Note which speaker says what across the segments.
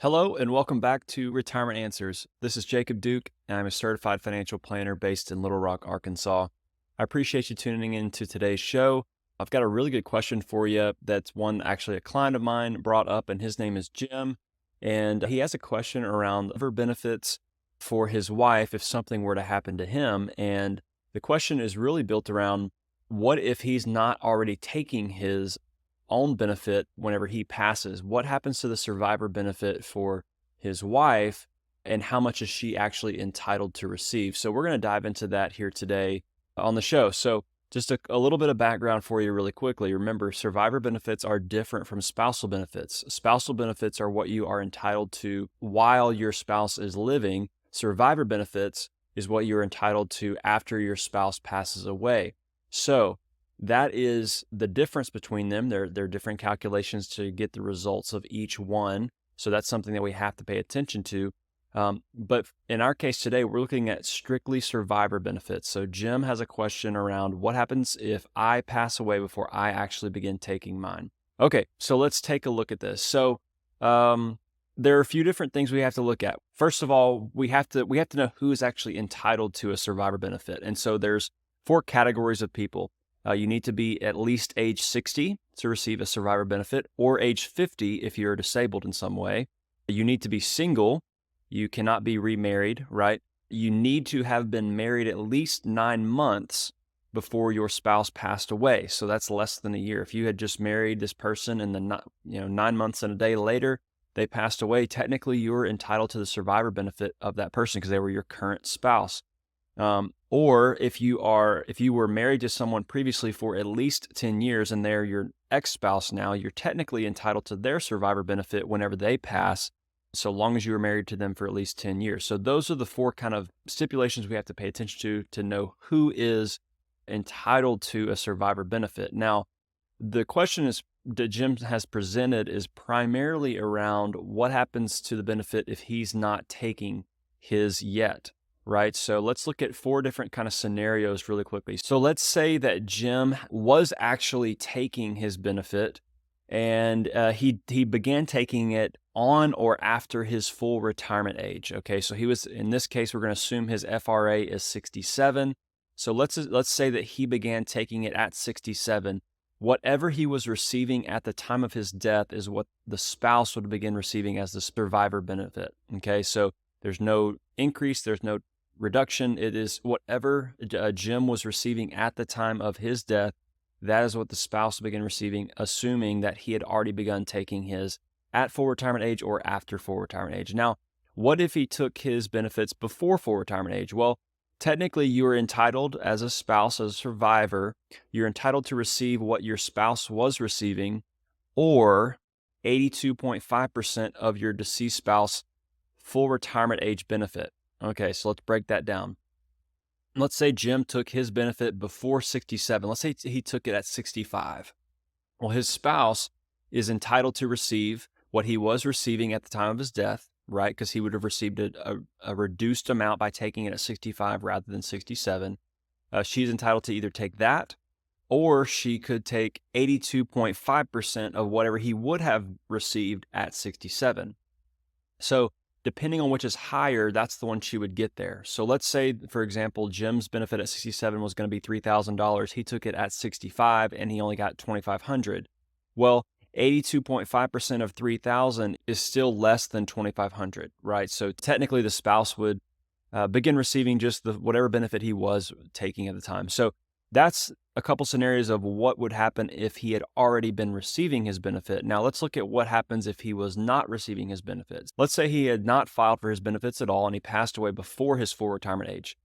Speaker 1: Hello and welcome back to Retirement Answers. This is Jacob Duke, and I'm a certified financial planner based in Little Rock, Arkansas. I appreciate you tuning in to today's show. I've got a really good question for you. That's one actually a client of mine brought up, and his name is Jim. And he has a question around liver benefits for his wife if something were to happen to him. And the question is really built around what if he's not already taking his own benefit whenever he passes? What happens to the survivor benefit for his wife, and how much is she actually entitled to receive? So we're going to dive into that here today on the show. So just a little bit of background for you really quickly. Remember, survivor benefits are different from spousal benefits. Spousal benefits are what you are entitled to while your spouse is living. Survivor benefits is what you're entitled to after your spouse passes away. So that is the difference between them. They're different calculations to get the results of each one. So that's something that we have to pay attention to. But in our case today, we're looking at strictly survivor benefits. So Jim has a question around what happens if I pass away before I actually begin taking mine. Okay, so let's take a look at this. So there are a few different things we have to look at. First of all, we have to know who is actually entitled to a survivor benefit. And so there's 4 categories of people. You need to be at least age 60 to receive a survivor benefit, or age 50 if you're disabled in some way. You need to be single. You cannot be remarried, right? You need to have been married at least 9 months before your spouse passed away. So that's less than a year. If you had just married this person and then 9 months and a day later they passed away, technically you're entitled to the survivor benefit of that person because they were your current spouse. Or if you were married to someone previously for at least 10 years and they're your ex-spouse now, you're technically entitled to their survivor benefit whenever they pass, so long as you were married to them for at least 10 years. So those are the 4 kind of stipulations we have to pay attention to know who is entitled to a survivor benefit. Now, the question that Jim has presented is primarily around what happens to the benefit if he's not taking his yet. Right? So let's look at 4 different kind of scenarios really quickly. So let's say that Jim was actually taking his benefit and he began taking it on or after his full retirement age. Okay, so he was, in this case, we're going to assume his FRA is 67. So let's say that he began taking it at 67. Whatever he was receiving at the time of his death is what the spouse would begin receiving as the survivor benefit. Okay, so there's no increase, there's no reduction. It is whatever Jim was receiving at the time of his death. That is what the spouse will begin receiving, assuming that he had already begun taking his at full retirement age or after full retirement age. Now, what if he took his benefits before full retirement age? Well, technically, you are entitled as a spouse, as a survivor, you're entitled to receive what your spouse was receiving, or 82.5% of your deceased spouse full retirement age benefit. Okay, so let's break that down. Let's say Jim took his benefit before 67. Let's say he took it at 65. Well, his spouse is entitled to receive what he was receiving at the time of his death, right? Because he would have received a reduced amount by taking it at 65 rather than 67. She's entitled to either take that, or she could take 82.5% of whatever he would have received at 67. So depending on which is higher, that's the one she would get there. So let's say, for example, Jim's benefit at 67 was going to be $3,000. He took it at 65 and he only got $2,500. Well, 82.5% of 3,000 is still less than 2,500, right? So technically the spouse would begin receiving just whatever benefit he was taking at the time. So that's a couple scenarios of what would happen if he had already been receiving his benefit. Now let's look at what happens if he was not receiving his benefits. Let's say he had not filed for his benefits at all and he passed away before his full retirement age.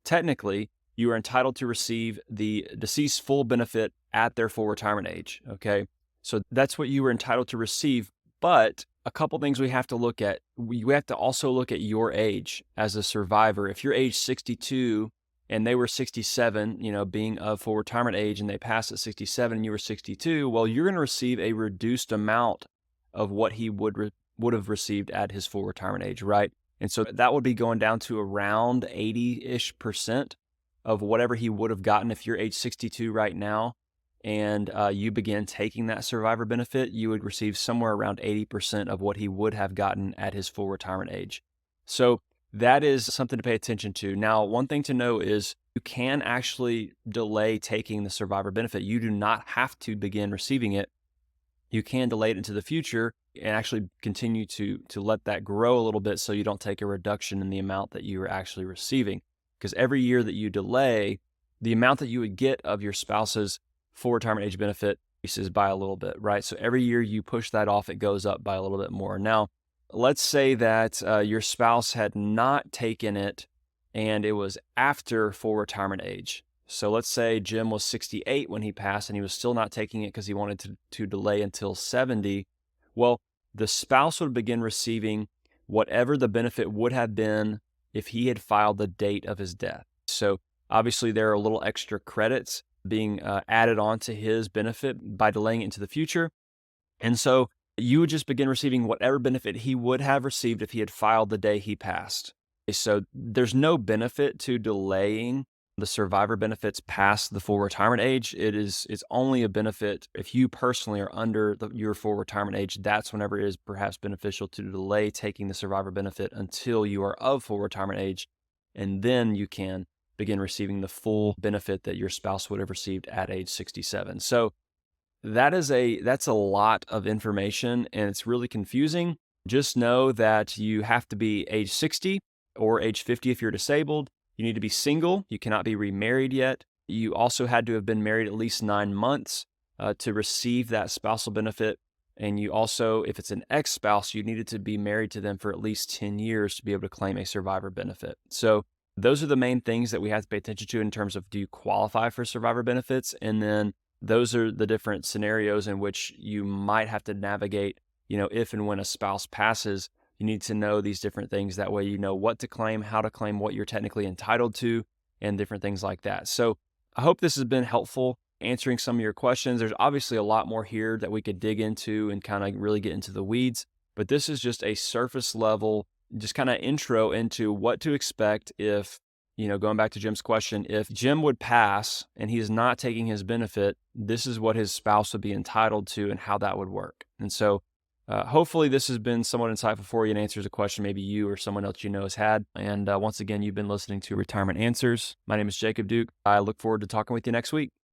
Speaker 1: Technically, you are entitled to receive the deceased full benefit at their full retirement age, okay? So that's what you were entitled to receive, but a couple things we have to look at. We have to also look at your age as a survivor. If you're age 62 and they were 67, being of full retirement age, and they passed at 67 and you were 62, well, you're going to receive a reduced amount of what he would have received at his full retirement age, right? And so that would be going down to around 80-ish% of whatever he would have gotten if you're age 62 right now. and you began taking that survivor benefit, you would receive somewhere around 80% of what he would have gotten at his full retirement age. So that is something to pay attention to. Now, one thing to know is you can actually delay taking the survivor benefit. You do not have to begin receiving it. You can delay it into the future and actually continue to let that grow a little bit so you don't take a reduction in the amount that you are actually receiving. Because every year that you delay, the amount that you would get of your spouse's full retirement age benefit increases by a little bit, right? So every year you push that off, it goes up by a little bit more. Now, let's say that your spouse had not taken it and it was after full retirement age. So let's say Jim was 68 when he passed and he was still not taking it because he wanted to delay until 70. Well, the spouse would begin receiving whatever the benefit would have been if he had filed the date of his death. So obviously there are little extra credits being added on to his benefit by delaying it into the future. And so you would just begin receiving whatever benefit he would have received if he had filed the day he passed. So there's no benefit to delaying the survivor benefits past the full retirement age. It's only a benefit if you personally are under your full retirement age. That's whenever it is perhaps beneficial to delay taking the survivor benefit until you are of full retirement age, and then you can begin receiving the full benefit that your spouse would have received at age 67. So that's a lot of information and it's really confusing. Just know that you have to be age 60 or age 50 if you're disabled. You need to be single. You cannot be remarried yet. You also had to have been married at least 9 months to receive that spousal benefit. And you also, if it's an ex-spouse, you needed to be married to them for at least 10 years to be able to claim a survivor benefit. So those are the main things that we have to pay attention to in terms of, do you qualify for survivor benefits? And then those are the different scenarios in which you might have to navigate, if and when a spouse passes. You need to know these different things. That way you know what to claim, how to claim, what you're technically entitled to, and different things like that. So I hope this has been helpful answering some of your questions. There's obviously a lot more here that we could dig into and kind of really get into the weeds, but this is just a surface level, just kind of intro into what to expect if, going back to Jim's question, if Jim would pass and he is not taking his benefit, this is what his spouse would be entitled to and how that would work. And so hopefully this has been somewhat insightful for you and answers a question maybe you or someone else has had. And once again, you've been listening to Retirement Answers. My name is Jacob Duke. I look forward to talking with you next week.